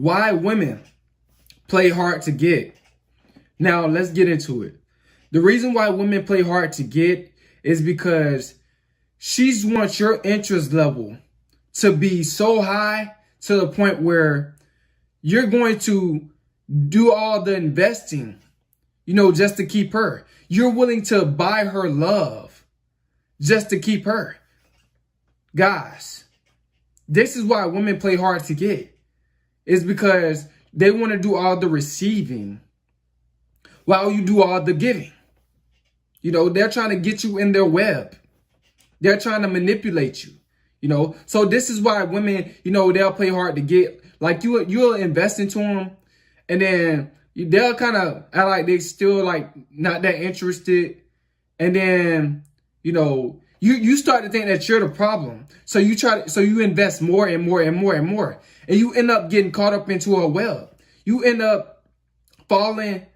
why women play hard to get. Now, let's get into it. The reason why women play hard to get is because she wants your interest level to be so high to the point where you're going to do all the investing, just to keep her. You're willing to buy her love just to keep her. Guys, this is why women play hard to get. It's because they want to do all the receiving while you do all the giving. They're trying to get you in their web. They're trying to manipulate you. So this is why women, they'll play hard to get. Like you'll invest into them, and then they'll kind of act like they still like not that interested. And then, you start to think that you're the problem. So you invest more and more and more and more. And you end up getting caught up into a web. You end up falling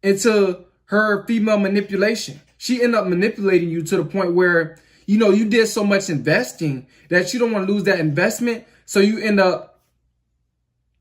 into her female manipulation. She end up manipulating you to the point where, you did so much investing that you don't want to lose that investment. So you end up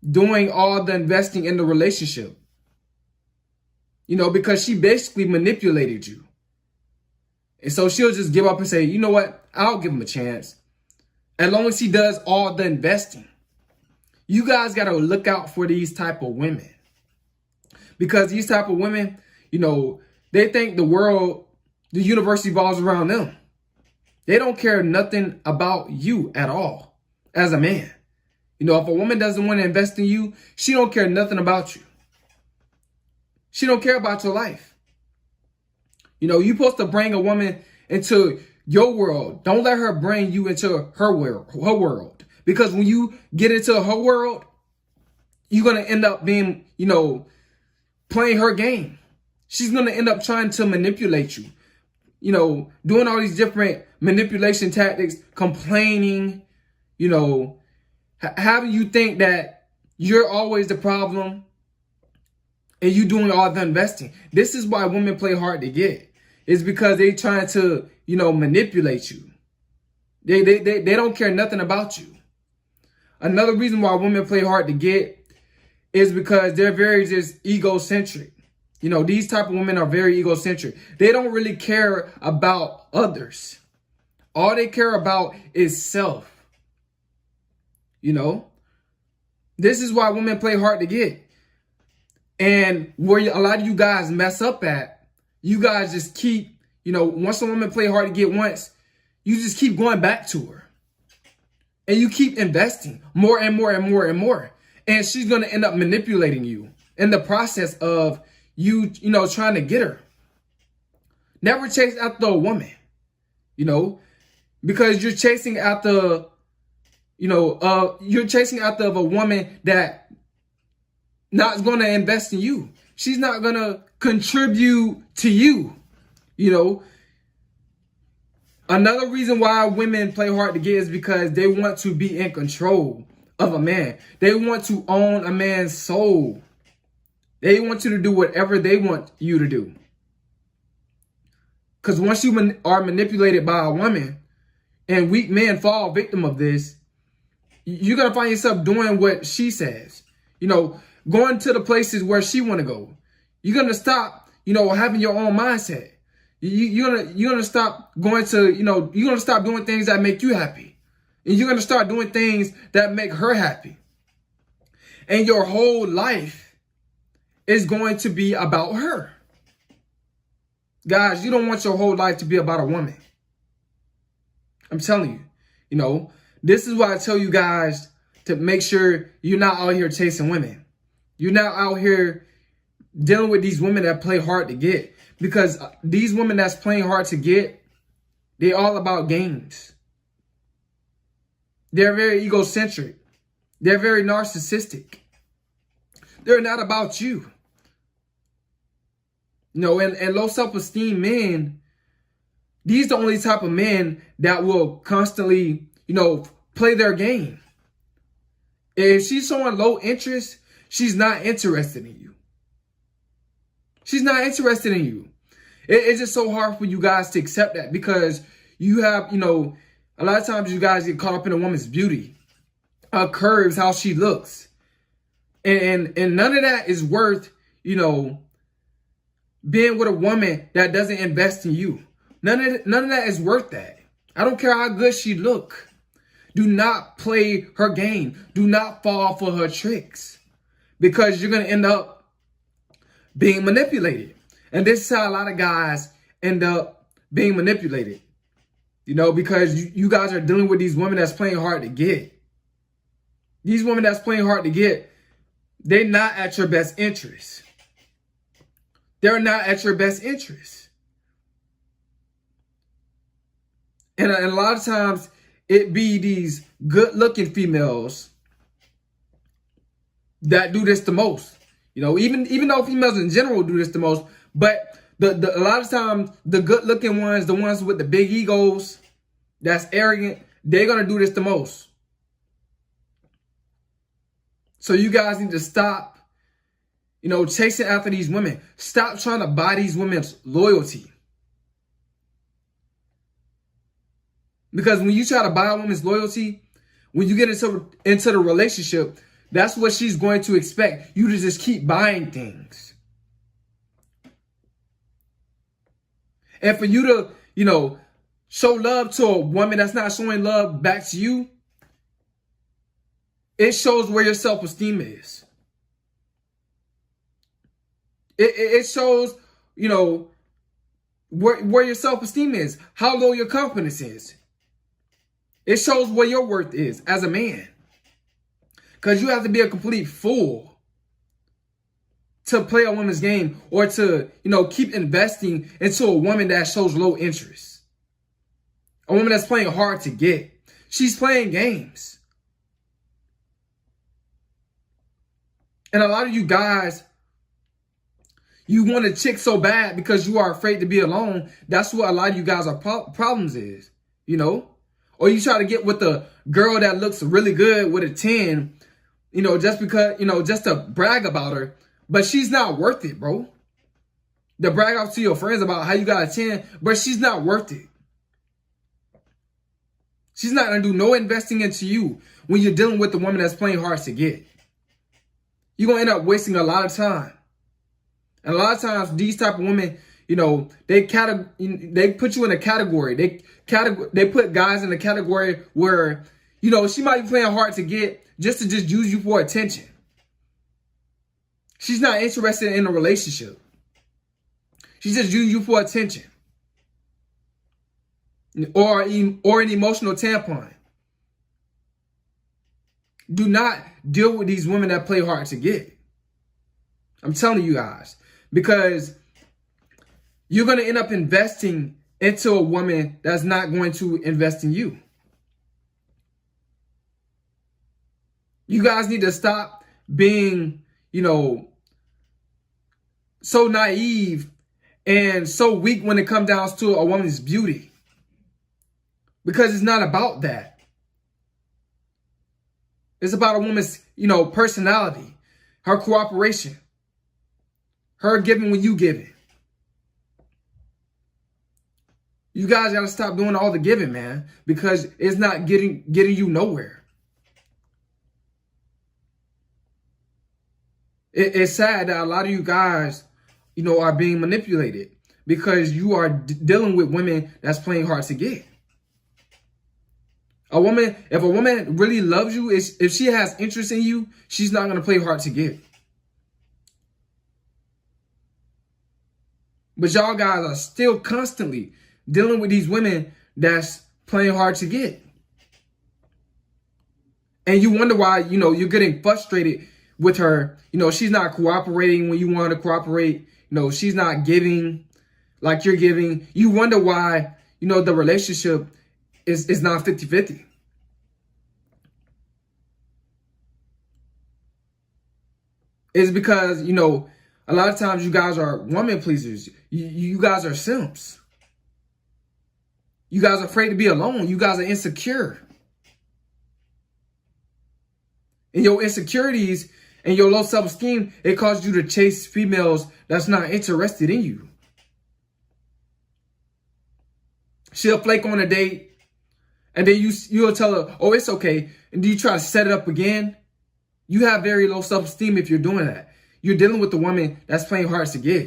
doing all the investing in the relationship, because she basically manipulated you. And so she'll just give up and say, you know what? I'll give him a chance. As long as he does all the investing. You guys got to look out for these type of women. Because these type of women, they think the universe evolves around them. They don't care nothing about you at all as a man. If a woman doesn't want to invest in you, she don't care nothing about you. She don't care about your life. You're supposed to bring a woman into your world. Don't let her bring you into her world. Because when you get into her world, you're going to end up being, playing her game. She's going to end up trying to manipulate you. Doing all these different manipulation tactics, complaining, having you think that you're always the problem and you doing all the investing. This is why women play hard to get. It's because they trying to, manipulate you. They don't care nothing about you. Another reason why women play hard to get is because they're very just egocentric. These type of women are very egocentric. They don't really care about others. All they care about is self. This is why women play hard to get. And where a lot of you guys mess up at, you guys just keep, once a woman play hard to get once, you just keep going back to her. And you keep investing more and more and more and more. And she's going to end up manipulating you in the process of you, trying to get her. Never chase after a woman, because you're chasing after, you're chasing after a woman that not going to invest in you. She's not going to contribute to you, Another reason why women play hard to get is because they want to be in control of a man. They want to own a man's soul. They want you to do whatever they want you to do. Because once you are manipulated by a woman, and weak men fall victim of this, you're going to find yourself doing what she says. Going to the places where she want to go. You're going to stop, having your own mindset. You're gonna stop going to, you're gonna stop doing things that make you happy. And you're gonna start doing things that make her happy. And your whole life is going to be about her. Guys, you don't want your whole life to be about a woman. I'm telling you, this is why I tell you guys to make sure you're not out here chasing women. You're not out here dealing with these women that play hard to get. Because these women that's playing hard to get, they're all about games. They're very egocentric. They're very narcissistic. They're not about you. And low self-esteem men, these are the only type of men that will constantly, play their game. If she's showing low interest, she's not interested in you. She's not interested in you. It's just so hard for you guys to accept that because you have, a lot of times you guys get caught up in a woman's beauty, her curves, how she looks. And none of that is worth, being with a woman that doesn't invest in you. None of that is worth that. I don't care how good she look. Do not play her game. Do not fall for her tricks, because you're going to end up being manipulated. And this is how a lot of guys end up being manipulated, because you guys are dealing with these women that's playing hard to get. These women that's playing hard to get, they're not at your best interest. They're not at your best interest. And a lot of times it be these good-looking females that do this the most. Even though females in general do this the most, but a lot of times the good-looking ones, the ones with the big egos, that's arrogant, they're gonna do this the most. So you guys need to stop, chasing after these women. Stop trying to buy these women's loyalty. Because when you try to buy a woman's loyalty, when you get into the relationship, that's what she's going to expect. You to just keep buying things. And for you to, show love to a woman that's not showing love back to you, it shows where your self-esteem is. It shows, where your self-esteem is, how low your confidence is. It shows what your worth is as a man. Because you have to be a complete fool to play a woman's game, or to, keep investing into a woman that shows low interest. A woman that's playing hard to get. She's playing games. And a lot of you guys, you want a chick so bad because you are afraid to be alone. That's what a lot of you guys are problems is, Or you try to get with a girl that looks really good with a 10, just because, just to brag about her. But she's not worth it, bro. To brag out to your friends about how you got a 10, but she's not worth it. She's not going to do no investing into you when you're dealing with the woman that's playing hard to get. You're going to end up wasting a lot of time. And a lot of times, these type of women, they put you in a category. They put guys in a category where, she might be playing hard to get just to use you for attention. She's not interested in a relationship. She's just using you for attention. Or an emotional tampon. Do not deal with these women that play hard to get. I'm telling you guys. Because you're going to end up investing into a woman that's not going to invest in you. You guys need to stop being, so naive and so weak when it comes down to a woman's beauty. Because it's not about that. It's about a woman's, personality, her cooperation, her giving when you giving. You guys got to stop doing all the giving, man, because it's not getting you nowhere. It's sad that a lot of you guys, are being manipulated because you are dealing with women that's playing hard to get. If a woman really loves you, if she has interest in you, she's not going to play hard to get. But y'all guys are still constantly dealing with these women that's playing hard to get. And you wonder why, you're getting frustrated with her. She's not cooperating when you want to cooperate. She's not giving like you're giving. You wonder why, the relationship is not 50-50. It's because, a lot of times you guys are woman pleasers. You guys are simps. You guys are afraid to be alone. You guys are insecure. And your insecurities and your low self-esteem, it causes you to chase females that's not interested in you. She'll flake on a date, and then you'll tell her, oh, it's okay. And do you try to set it up again? You have very low self-esteem if you're doing that. You're dealing with a woman that's playing hard to get.